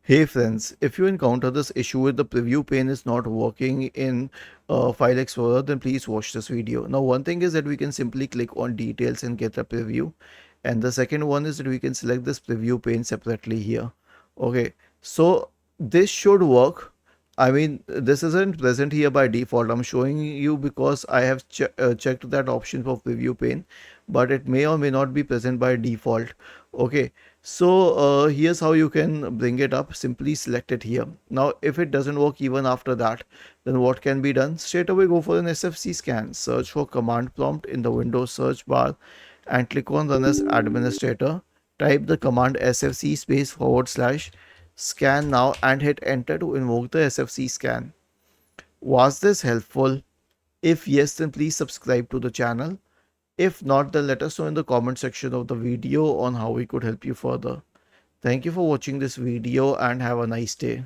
Hey friends, if you encounter this issue with the preview pane is not working in File Explorer, then please watch this video. Now, one thing is that we can simply click on details and get a preview. And the second one is that we can select this preview pane separately here. Okay, so this should work. I mean, this isn't present here by default. I'm showing you because I have checked that option for preview pane, but it may or may not be present by default. Okay, so here's how you can bring it up. Simply select it here. Now, if it doesn't work even after that, then what can be done? Straight away go for an SFC scan. Search for command prompt in the Windows search bar and click on run as administrator. Type the command SFC space / scan now and hit enter to invoke the SFC scan. Was this helpful? If yes, then please subscribe to the channel. If not, then let us know in the comment section of the video on how we could help you further. Thank you for watching this video and have a nice day.